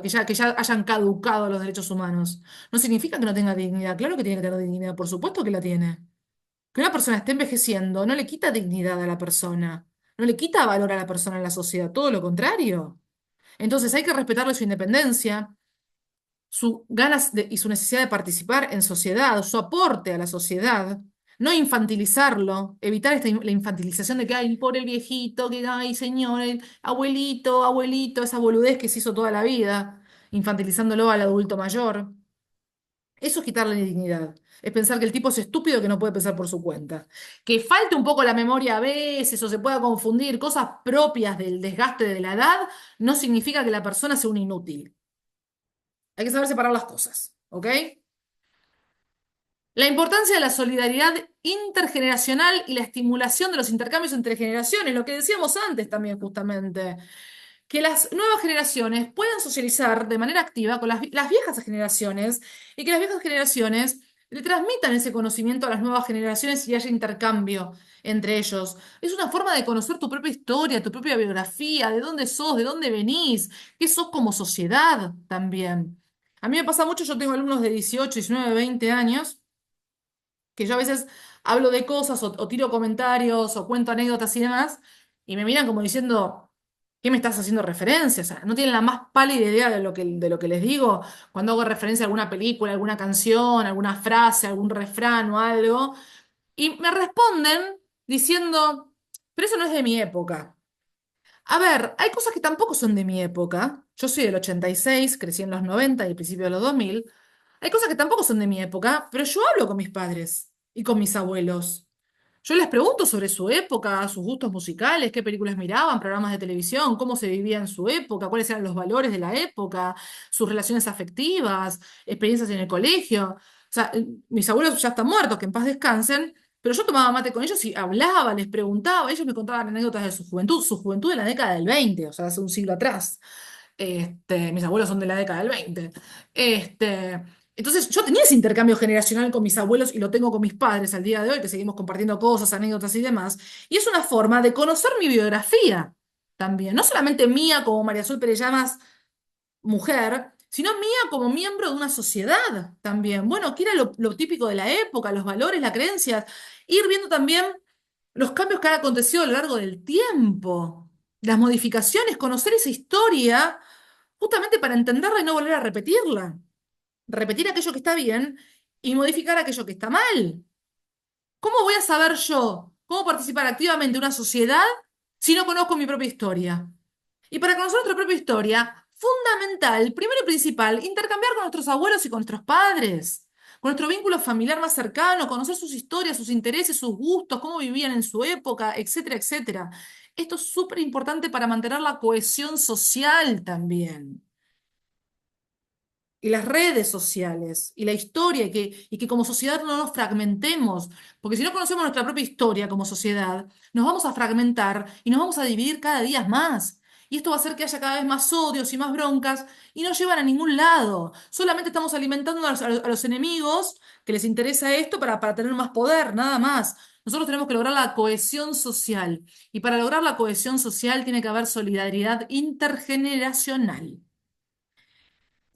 que ya hayan caducado los derechos humanos. No significa que no tenga dignidad. Claro que tiene que tener dignidad, por supuesto que la tiene. Que una persona esté envejeciendo no le quita dignidad a la persona, no le quita valor a la persona en la sociedad, todo lo contrario. Entonces hay que respetarle su independencia, y su necesidad de participar en sociedad, su aporte a la sociedad, no infantilizarlo, evitar la infantilización de que, ay, por el viejito, que, ay, señor, el abuelito, abuelito, esa boludez que se hizo toda la vida, infantilizándolo al adulto mayor. Eso es quitarle dignidad. Es pensar que el tipo es estúpido que no puede pensar por su cuenta. Que falte un poco la memoria a veces o se pueda confundir cosas propias del desgaste de la edad, no significa que la persona sea un inútil. Hay que saber separar las cosas, ¿ok? La importancia de la solidaridad intergeneracional y la estimulación de los intercambios entre generaciones, lo que decíamos antes también justamente, que las nuevas generaciones puedan socializar de manera activa con las viejas generaciones y que las viejas generaciones le transmitan ese conocimiento a las nuevas generaciones y haya intercambio entre ellos. Es una forma de conocer tu propia historia, tu propia biografía, de dónde sos, de dónde venís, qué sos como sociedad también. A mí me pasa mucho, yo tengo alumnos de 18, 19, 20 años que yo a veces hablo de cosas o tiro comentarios o cuento anécdotas y demás, y me miran como diciendo, ¿qué me estás haciendo referencia? O sea, no tienen la más pálida idea de lo que les digo cuando hago referencia a alguna película, alguna canción, alguna frase, algún refrán o algo, y me responden diciendo, pero eso no es de mi época. A ver, hay cosas que tampoco son de mi época. Yo soy del 86, crecí en los 90 y principios de los 2000. Hay cosas que tampoco son de mi época, pero yo hablo con mis padres y con mis abuelos. Yo les pregunto sobre su época, sus gustos musicales, qué películas miraban, programas de televisión, cómo se vivía en su época, cuáles eran los valores de la época, sus relaciones afectivas, experiencias en el colegio. O sea, mis abuelos ya están muertos, que en paz descansen, pero yo tomaba mate con ellos y hablaba, les preguntaba, ellos me contaban anécdotas de su juventud de la década del 20, o sea, hace un siglo atrás. Mis abuelos son de la década del 20. Este, entonces yo tenía ese intercambio generacional con mis abuelos y lo tengo con mis padres al día de hoy, que seguimos compartiendo cosas, anécdotas y demás. Y es una forma de conocer mi biografía también, no solamente mía como María Sol Pérez Llamas, mujer, sino mía como miembro de una sociedad también. Bueno, que era lo típico de la época, los valores, las creencias. Ir viendo también los cambios que han acontecido a lo largo del tiempo, las modificaciones, conocer esa historia justamente para entenderla y no volver a repetirla. Repetir aquello que está bien y modificar aquello que está mal. ¿Cómo voy a saber yo cómo participar activamente en una sociedad si no conozco mi propia historia? Y para conocer nuestra propia historia, fundamental, primero y principal, intercambiar con nuestros abuelos y con nuestros padres, con nuestro vínculo familiar más cercano, conocer sus historias, sus intereses, sus gustos, cómo vivían en su época, etcétera, etcétera. Esto es súper importante para mantener la cohesión social también. Y las redes sociales y la historia y que como sociedad no nos fragmentemos, porque si no conocemos nuestra propia historia como sociedad, nos vamos a fragmentar y nos vamos a dividir cada día más. Y esto va a hacer que haya cada vez más odios y más broncas y no llevan a ningún lado. Solamente estamos alimentando a los enemigos que les interesa esto para tener más poder, nada más. Nosotros tenemos que lograr la cohesión social y para lograr la cohesión social tiene que haber solidaridad intergeneracional.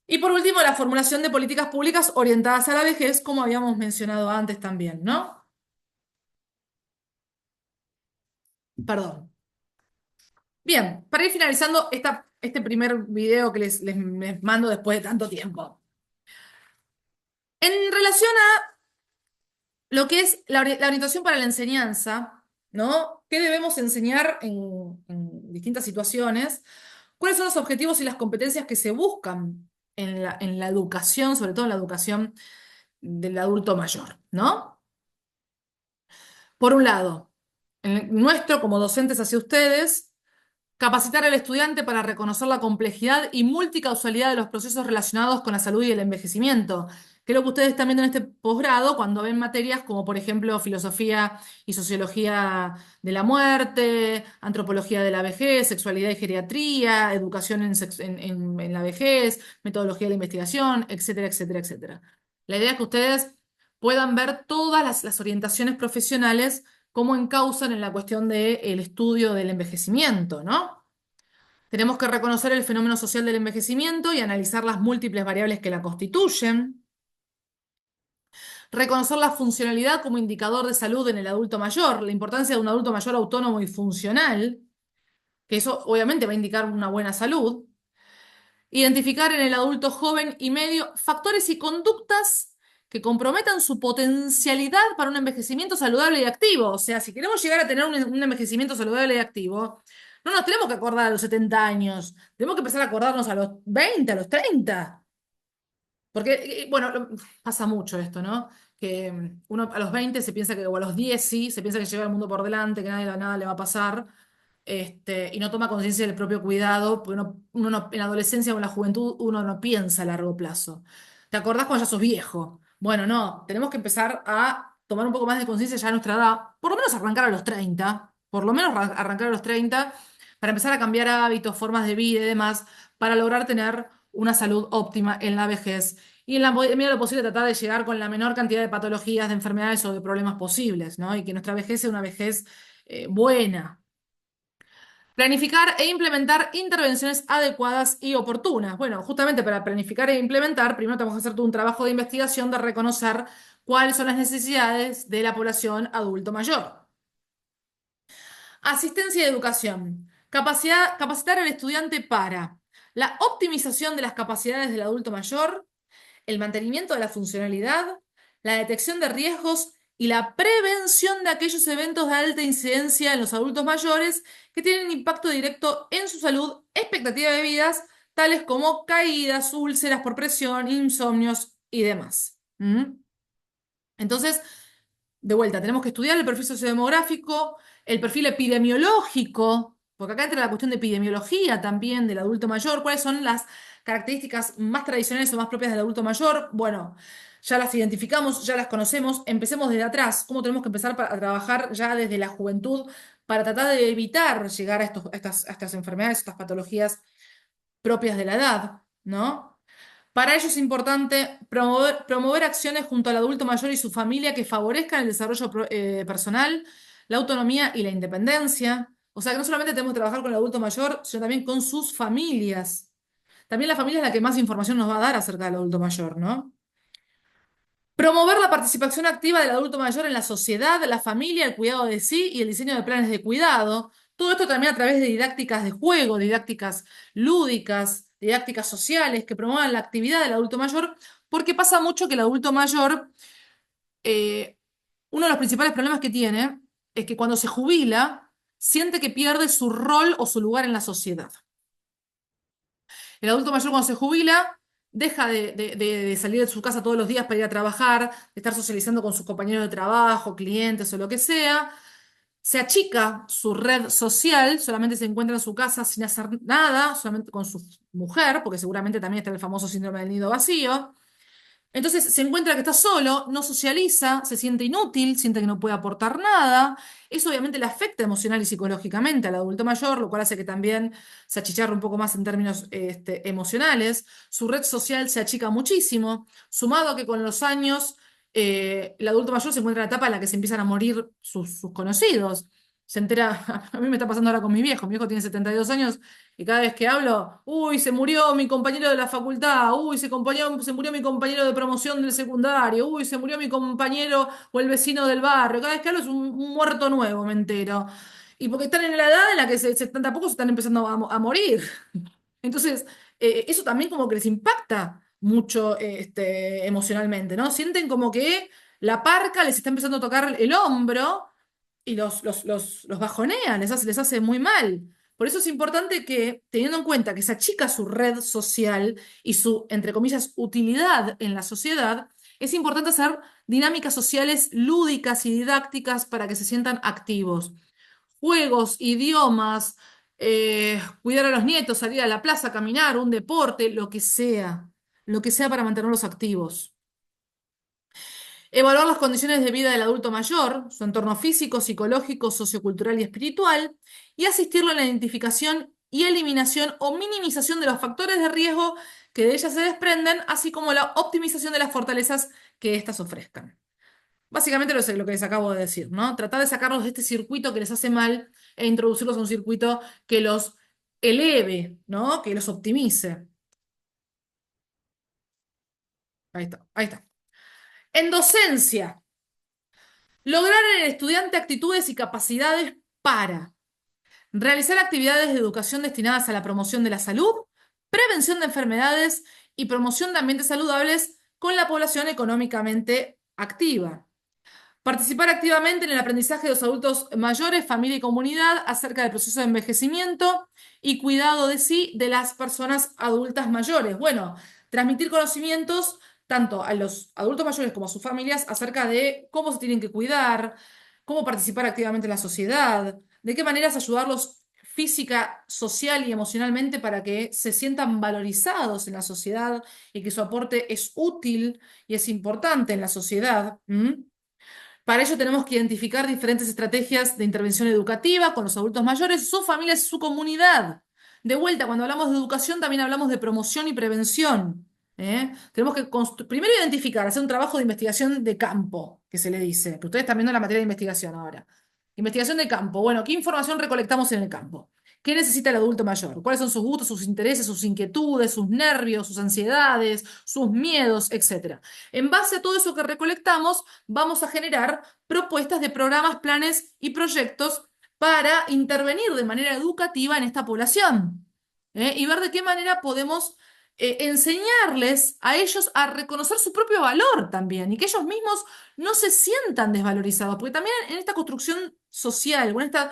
Y por último, la formulación de políticas públicas orientadas a la vejez, como habíamos mencionado antes también, ¿no? Perdón. Bien, para ir finalizando este primer video que les mando después de tanto tiempo. En relación a lo que es la orientación para la enseñanza, ¿no? ¿Qué debemos enseñar en distintas situaciones? ¿Cuáles son los objetivos y las competencias que se buscan en la educación, sobre todo en la educación del adulto mayor, ¿no? Por un lado, nuestro como docentes hacia ustedes, capacitar al estudiante para reconocer la complejidad y multicausalidad de los procesos relacionados con la salud y el envejecimiento. Creo que ustedes están viendo en este posgrado cuando ven materias como, por ejemplo, filosofía y sociología de la muerte, antropología de la vejez, sexualidad y geriatría, educación en la vejez, metodología de la investigación, etcétera, etcétera, etcétera. La idea es que ustedes puedan ver todas las orientaciones profesionales cómo encausan en la cuestión del estudio del envejecimiento, ¿no? Tenemos que reconocer el fenómeno social del envejecimiento y analizar las múltiples variables que la constituyen. Reconocer la funcionalidad como indicador de salud en el adulto mayor, la importancia de un adulto mayor autónomo y funcional, que eso obviamente va a indicar una buena salud. Identificar en el adulto joven y medio factores y conductas que comprometan su potencialidad para un envejecimiento saludable y activo. O sea, si queremos llegar a tener un envejecimiento saludable y activo, no nos tenemos que acordar a los 70 años, tenemos que empezar a acordarnos a los 20, a los 30. Porque, bueno, pasa mucho esto, ¿no? Que uno a los 20 se piensa que, o a los 10 sí, se piensa que lleva el mundo por delante, que nada le va a pasar, y no toma conciencia del propio cuidado, porque en la adolescencia o en la juventud uno no piensa a largo plazo. ¿Te acordás cuando ya sos viejo? Bueno, no, tenemos que empezar a tomar un poco más de conciencia ya a nuestra edad, por lo menos arrancar a los 30, por lo menos arrancar a los 30, para empezar a cambiar hábitos, formas de vida y demás, para lograr tener una salud óptima en la vejez y en la medida de lo posible tratar de llegar con la menor cantidad de patologías, de enfermedades o de problemas posibles, ¿no? Y que nuestra vejez sea una vejez buena. Planificar e implementar intervenciones adecuadas y oportunas. Bueno, justamente para planificar e implementar, primero tenemos que hacer todo un trabajo de investigación de reconocer cuáles son las necesidades de la población adulto mayor. Asistencia y educación. Capacitar al estudiante para la optimización de las capacidades del adulto mayor, el mantenimiento de la funcionalidad, la detección de riesgos y la prevención de aquellos eventos de alta incidencia en los adultos mayores que tienen impacto directo en su salud, expectativa de vidas, tales como caídas, úlceras por presión, insomnios y demás. ¿Mm? Entonces, de vuelta, tenemos que estudiar el perfil sociodemográfico, el perfil epidemiológico, porque acá entra la cuestión de epidemiología también del adulto mayor. ¿Cuáles son las características más tradicionales o más propias del adulto mayor? Bueno, ya las identificamos, ya las conocemos. Empecemos desde atrás. ¿Cómo tenemos que empezar a trabajar ya desde la juventud para tratar de evitar llegar a estas enfermedades, estas patologías propias de la edad, ¿no? Para ello es importante promover acciones junto al adulto mayor y su familia que favorezcan el desarrollo personal, la autonomía y la independencia. O sea que no solamente tenemos que trabajar con el adulto mayor, sino también con sus familias. También la familia es la que más información nos va a dar acerca del adulto mayor, ¿no? Promover la participación activa del adulto mayor en la sociedad, la familia, el cuidado de sí y el diseño de planes de cuidado. Todo esto también a través de didácticas de juego, didácticas lúdicas, didácticas sociales que promuevan la actividad del adulto mayor, porque pasa mucho que el adulto mayor, eh, uno de los principales problemas que tiene es que cuando se jubila, siente que pierde su rol o su lugar en la sociedad. El adulto mayor cuando se jubila deja de salir de su casa todos los días para ir a trabajar, de estar socializando con sus compañeros de trabajo, clientes o lo que sea. Se achica su red social, solamente se encuentra en su casa sin hacer nada, solamente con su mujer, porque seguramente también está el famoso síndrome del nido vacío. Entonces se encuentra que está solo, no socializa, se siente inútil, siente que no puede aportar nada. Eso obviamente le afecta emocional y psicológicamente al adulto mayor, lo cual hace que también se achicharre un poco más en términos emocionales. Su red social se achica muchísimo, sumado a que con los años el adulto mayor se encuentra en la etapa en la que se empiezan a morir sus conocidos. Se entera, a mí me está pasando ahora con mi viejo tiene 72 años y cada vez que hablo, uy, se murió mi compañero de la facultad, uy, se murió mi compañero de promoción del secundario, uy, se murió mi compañero o el vecino del barrio. Cada vez que hablo es un muerto nuevo, me entero. Y porque están en la edad en la que tampoco se están empezando a morir. Entonces, eso también como que les impacta mucho emocionalmente, ¿no? Sienten como que la parca les está empezando a tocar el hombro y los bajonea, les hace muy mal. Por eso es importante que, teniendo en cuenta que se achica su red social y su, entre comillas, utilidad en la sociedad, es importante hacer dinámicas sociales lúdicas y didácticas para que se sientan activos. Juegos, idiomas, cuidar a los nietos, salir a la plaza, caminar, un deporte, lo que sea para mantenerlos activos. Evaluar las condiciones de vida del adulto mayor, su entorno físico, psicológico, sociocultural y espiritual, y asistirlo en la identificación y eliminación o minimización de los factores de riesgo que de ellas se desprenden, así como la optimización de las fortalezas que éstas ofrezcan. Básicamente lo que les acabo de decir, ¿no? Tratar de sacarlos de este circuito que les hace mal e introducirlos a un circuito que los eleve, ¿no? Que los optimice. Ahí está, ahí está. En docencia. Lograr en el estudiante actitudes y capacidades para realizar actividades de educación destinadas a la promoción de la salud, prevención de enfermedades y promoción de ambientes saludables con la población económicamente activa. Participar activamente en el aprendizaje de los adultos mayores, familia y comunidad acerca del proceso de envejecimiento y cuidado de sí de las personas adultas mayores. Bueno, transmitir conocimientos tanto a los adultos mayores como a sus familias acerca de cómo se tienen que cuidar, cómo participar activamente en la sociedad, de qué maneras ayudarlos física, social y emocionalmente para que se sientan valorizados en la sociedad y que su aporte es útil y es importante en la sociedad. ¿Mm? Para ello tenemos que identificar diferentes estrategias de intervención educativa con los adultos mayores, sus familias y su comunidad. De vuelta, cuando hablamos de educación también hablamos de promoción y prevención. Tenemos que primero identificar, hacer un trabajo de investigación de campo, que se le dice, que ustedes están viendo la materia de investigación ahora. Investigación de campo. Bueno, ¿qué información recolectamos en el campo? ¿Qué necesita el adulto mayor? ¿Cuáles son sus gustos, sus intereses, sus inquietudes, sus nervios, sus ansiedades, sus miedos, etcétera? En base a todo eso que recolectamos, vamos a generar propuestas de programas, planes y proyectos para intervenir de manera educativa en esta población. Y ver de qué manera podemos enseñarles a ellos a reconocer su propio valor también y que ellos mismos no se sientan desvalorizados, porque también en esta construcción social, o en esta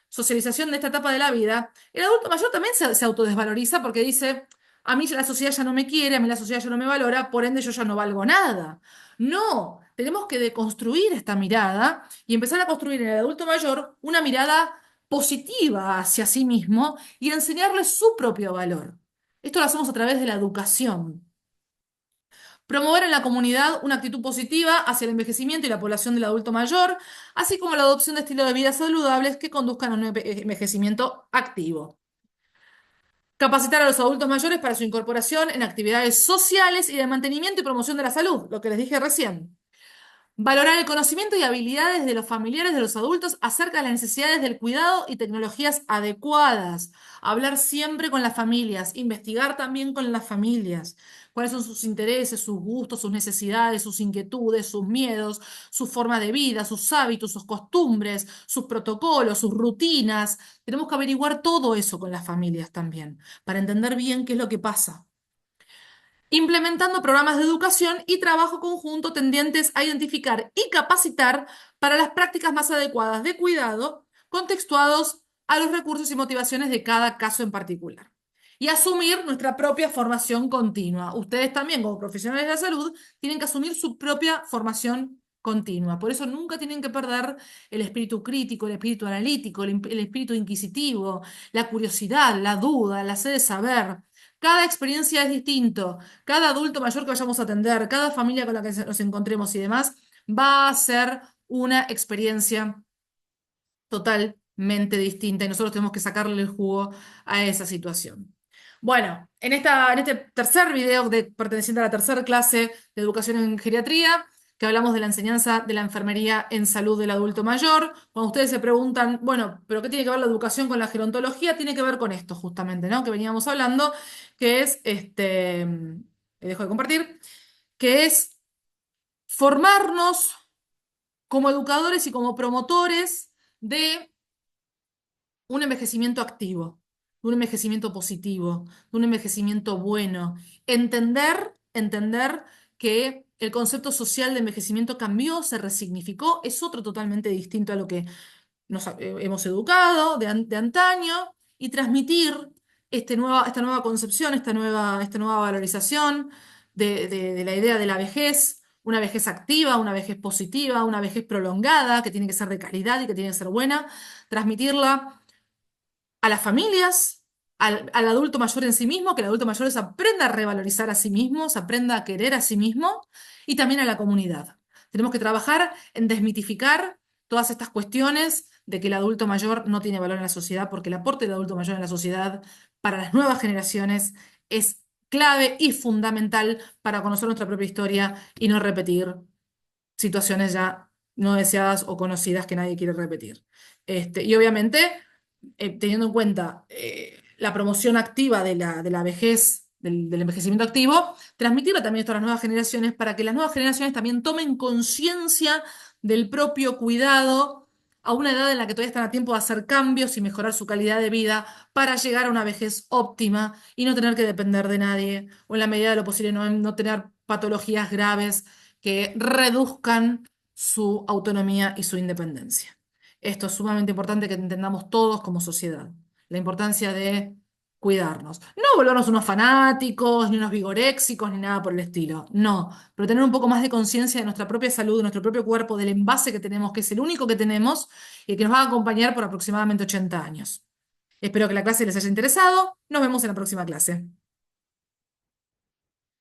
socialización de esta etapa de la vida, el adulto mayor también se autodesvaloriza porque dice, a mí la sociedad ya no me quiere, a mí la sociedad ya no me valora, por ende yo ya no valgo nada. No, tenemos que deconstruir esta mirada y empezar a construir en el adulto mayor una mirada positiva hacia sí mismo y enseñarle su propio valor. Esto lo hacemos a través de la educación. Promover en la comunidad una actitud positiva hacia el envejecimiento y la población del adulto mayor, así como la adopción de estilos de vida saludables que conduzcan a un envejecimiento activo. Capacitar a los adultos mayores para su incorporación en actividades sociales y de mantenimiento y promoción de la salud, lo que les dije recién. Valorar el conocimiento y habilidades de los familiares de los adultos acerca de las necesidades del cuidado y tecnologías adecuadas. Hablar siempre con las familias, investigar también con las familias. Cuáles son sus intereses, sus gustos, sus necesidades, sus inquietudes, sus miedos, su forma de vida, sus hábitos, sus costumbres, sus protocolos, sus rutinas. Tenemos que averiguar todo eso con las familias también, para entender bien qué es lo que pasa. Implementando programas de educación y trabajo conjunto tendientes a identificar y capacitar para las prácticas más adecuadas de cuidado, contextuados a los recursos y motivaciones de cada caso en particular. Y asumir nuestra propia formación continua. Ustedes también, como profesionales de la salud, tienen que asumir su propia formación continua. Por eso nunca tienen que perder el espíritu crítico, el espíritu analítico, el espíritu inquisitivo, la curiosidad, la duda, la sed de saber. Cada experiencia es distinto. Cada adulto mayor que vayamos a atender, cada familia con la que nos encontremos y demás, va a ser una experiencia totalmente distinta y nosotros tenemos que sacarle el jugo a esa situación. Bueno, en este tercer video perteneciente a la tercera clase de educación en geriatría, que hablamos de la enseñanza de la enfermería en salud del adulto mayor, cuando ustedes se preguntan, bueno, ¿pero qué tiene que ver la educación con la gerontología? Tiene que ver con esto justamente, ¿no? Que veníamos hablando, que es, dejo de compartir, que es formarnos como educadores y como promotores de un envejecimiento activo, de un envejecimiento positivo, de un envejecimiento bueno. Entender que el concepto social de envejecimiento cambió, se resignificó, es otro totalmente distinto a lo que nos hemos educado de antaño y transmitir esta nueva concepción, esta nueva valorización de la idea de la vejez, una vejez activa, una vejez positiva, una vejez prolongada, que tiene que ser de calidad y que tiene que ser buena, transmitirla a las familias, al adulto mayor en sí mismo, que el adulto mayor se aprenda a revalorizar a sí mismo, se aprenda a querer a sí mismo, y también a la comunidad. Tenemos que trabajar en desmitificar todas estas cuestiones de que el adulto mayor no tiene valor en la sociedad, porque el aporte del adulto mayor en la sociedad para las nuevas generaciones es clave y fundamental para conocer nuestra propia historia y no repetir situaciones ya no deseadas o conocidas que nadie quiere repetir. Y obviamente teniendo en cuenta la promoción activa de la vejez, del envejecimiento activo, transmitirlo también esto a las nuevas generaciones para que las nuevas generaciones también tomen conciencia del propio cuidado a una edad en la que todavía están a tiempo de hacer cambios y mejorar su calidad de vida para llegar a una vejez óptima y no tener que depender de nadie o en la medida de lo posible no tener patologías graves que reduzcan su autonomía y su independencia. Esto es sumamente importante que entendamos todos como sociedad, la importancia de cuidarnos. No volvernos unos fanáticos, ni unos vigoréxicos, ni nada por el estilo. No, pero tener un poco más de conciencia de nuestra propia salud, de nuestro propio cuerpo, del envase que tenemos, que es el único que tenemos y que nos va a acompañar por aproximadamente 80 años. Espero que la clase les haya interesado. Nos vemos en la próxima clase.